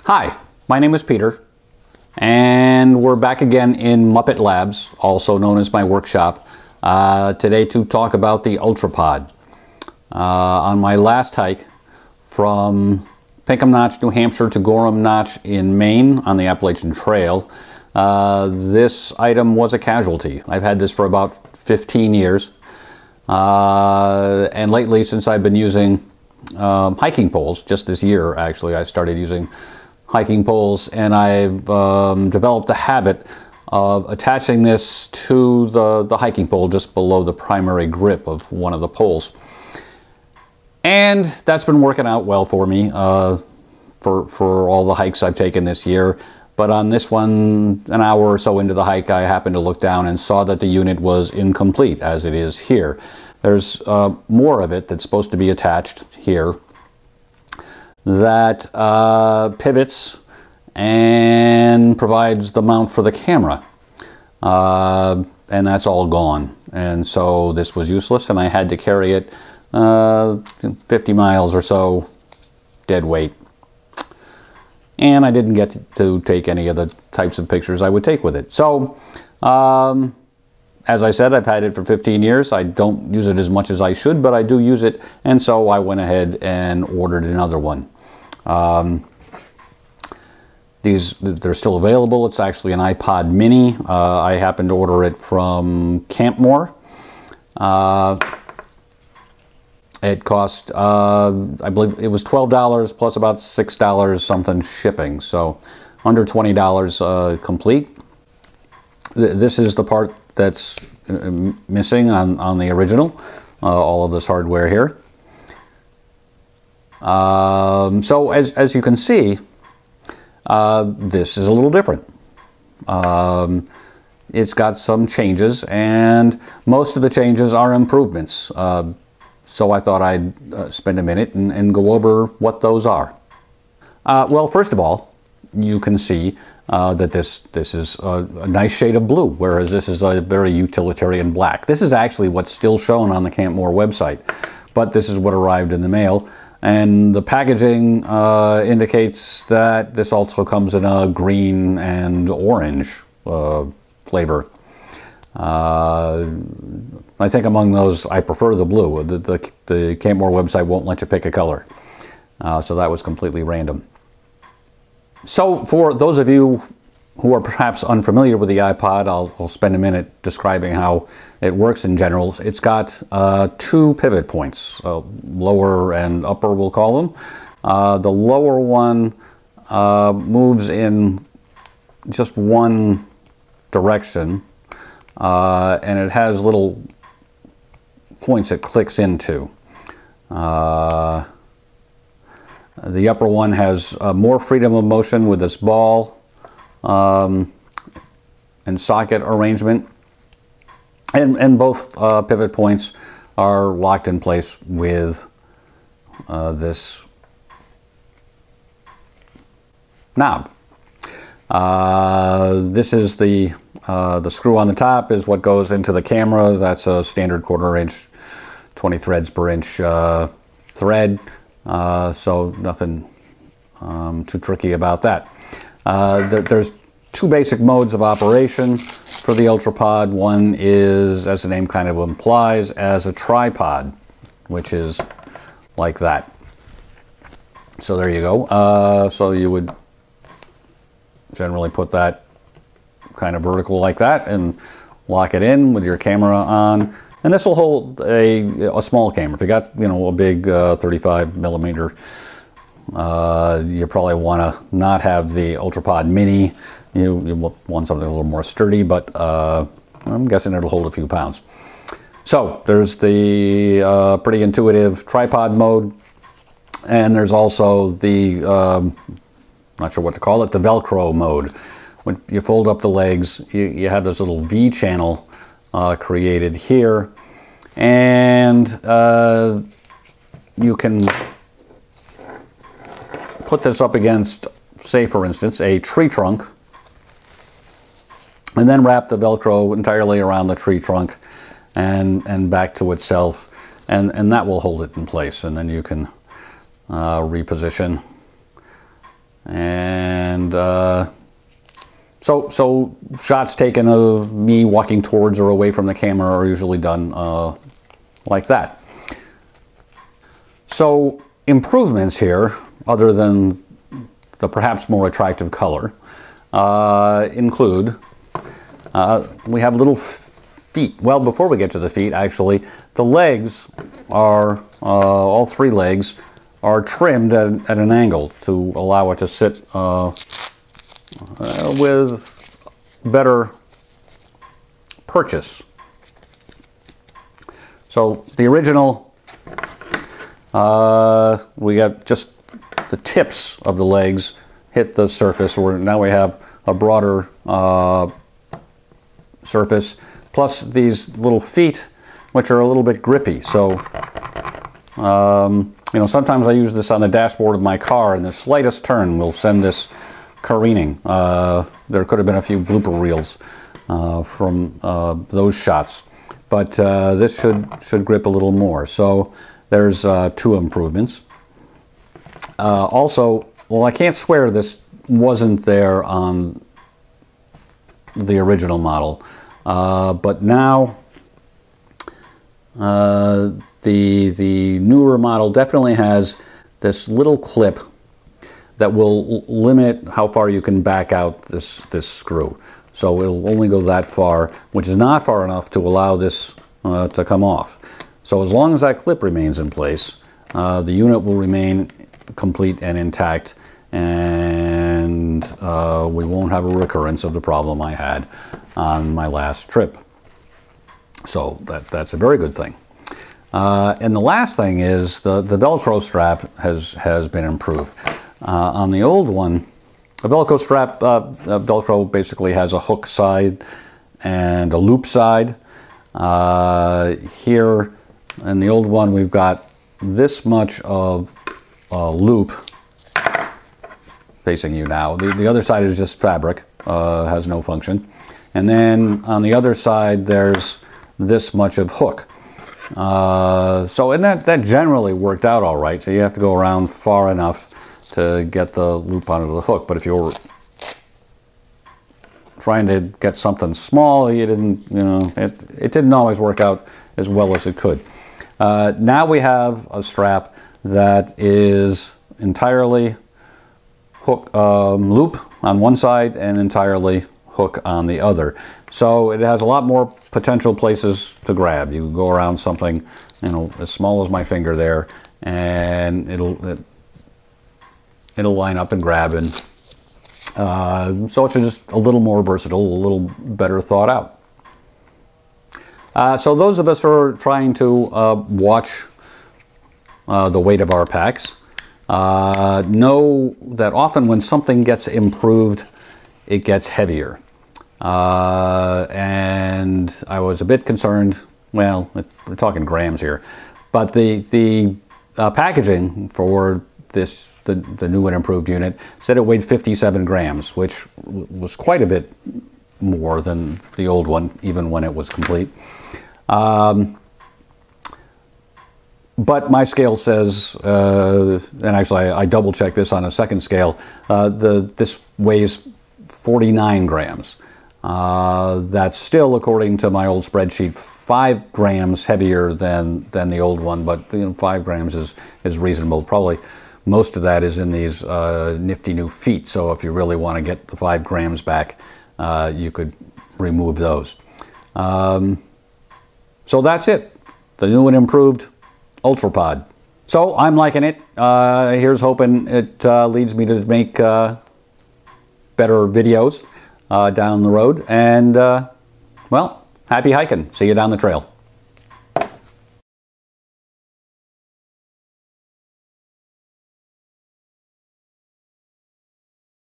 Hi, my name is Peter, and we're back again in Muppet Labs, also known as my workshop, today to talk about the Ultrapod. On my last hike from Pinkham Notch, New Hampshire to Gorham Notch in Maine on the Appalachian Trail, this item was a casualty. I've had this for about 15 years, and lately, since I've been using hiking poles, just this year actually, I started using hiking poles, and I've developed a habit of attaching this to the hiking pole just below the primary grip of one of the poles. And that's been working out well for me for all the hikes I've taken this year. But on this one, an hour or so into the hike, I happened to look down and saw that the unit was incomplete, as it is here. There's more of it that's supposed to be attached here that pivots and provides the mount for the camera. And that's all gone. And so this was useless, and I had to carry it 50 miles or so dead weight. And I didn't get to take any of the types of pictures I would take with it. So, as I said, I've had it for 15 years. I don't use it as much as I should, but I do use it. And so I went ahead and ordered another one. They're still available. It's actually an iPod Mini. I happened to order it from Campmore. It cost, I believe it was $12 plus about $6 something shipping. So under $20 complete. This is the part that's missing on the original, all of this hardware here. So as you can see, this is a little different. It's got some changes, and most of the changes are improvements. So I thought I'd spend a minute and go over what those are. Well, first of all, you can see that this is a nice shade of blue, whereas this is a very utilitarian black. This is actually what's still shown on the Campmore website, but this is what arrived in the mail. And the packaging indicates that this also comes in a green and orange flavor. I think among those, I prefer the blue. The Campmore website won't let you pick a color. So that was completely random. So for those of you who are perhaps unfamiliar with the iPod, I'll spend a minute describing how it works in general. It's got two pivot points, lower and upper we'll call them. The lower one moves in just one direction, and it has little points it clicks into. The upper one has more freedom of motion with this ball and socket arrangement, and both pivot points are locked in place with this knob. This is the screw on the top is what goes into the camera. That's a standard 1/4 inch, 20 threads per inch thread. So nothing too tricky about that. There's two basic modes of operation for the Ultrapod. One is, as the name kind of implies, as a tripod, which is like that. So there you go. So you would generally put that kind of vertical like that and lock it in with your camera on. And this will hold a small camera. If you got, a big 35 millimeter, you probably want to not have the Ultrapod Mini. You want something a little more sturdy, but I'm guessing it'll hold a few pounds. So there's the pretty intuitive tripod mode, and there's also the, not sure what to call it, the Velcro mode. When you fold up the legs, you have this little V channel created here, and you can put this up against, say for instance, a tree trunk, and then wrap the Velcro entirely around the tree trunk and back to itself, and that will hold it in place. And then you can reposition And so shots taken of me walking towards or away from the camera are usually done like that. So improvements here, other than the perhaps more attractive color, include we have little feet. Well, before we get to the feet, actually, the legs are, all three legs are trimmed at an angle to allow it to sit with better purchase. So the original, we got just the tips of the legs hit the surface, where now we have a broader surface, plus these little feet, which are a little bit grippy. So, you know, sometimes I use this on the dashboard of my car, and the slightest turn will send this careening. There could have been a few blooper reels from those shots, but this should grip a little more. So there's two improvements. Also, well, I can't swear this wasn't there on the original model, but now the newer model definitely has this little clip that will limit how far you can back out this screw. So it'll only go that far, which is not far enough to allow this to come off. So as long as that clip remains in place, the unit will remain complete and intact, and we won't have a recurrence of the problem I had on my last trip. So that's a very good thing. And the last thing is the Velcro strap has been improved. On the old one, a Velcro strap, Velcro basically has a hook side and a loop side. Here in the old one, we've got this much of loop facing you now. The other side is just fabric, has no function. And then on the other side, there's this much of hook. And that generally worked out all right. So you have to go around far enough to get the loop onto the hook. But if you're trying to get something small, you didn't, you know, it didn't always work out as well as it could. Now we have a strap that is entirely hook loop on one side and entirely hook on the other. So it has a lot more potential places to grab. You go around something, you know, as small as my finger there, and it'll line up and grab. And so it's just a little more versatile, a little better thought out. So those of us who are trying to watch the weight of our packs know that often when something gets improved, it gets heavier. And I was a bit concerned, well, we're talking grams here, but the packaging for this, the new and improved unit, said it weighed 57 grams, which was quite a bit more than the old one, even when it was complete. But my scale says, and actually I double checked this on a second scale, this weighs 49 grams. That's still, according to my old spreadsheet, 5 grams heavier than the old one, but you know, 5 grams is reasonable. Probably most of that is in these nifty new feet, so if you really want to get the 5 grams back, you could remove those. So that's it. The new and improved Ultrapod. So I'm liking it. Here's hoping it leads me to make better videos down the road. And, well, happy hiking. See you down the trail.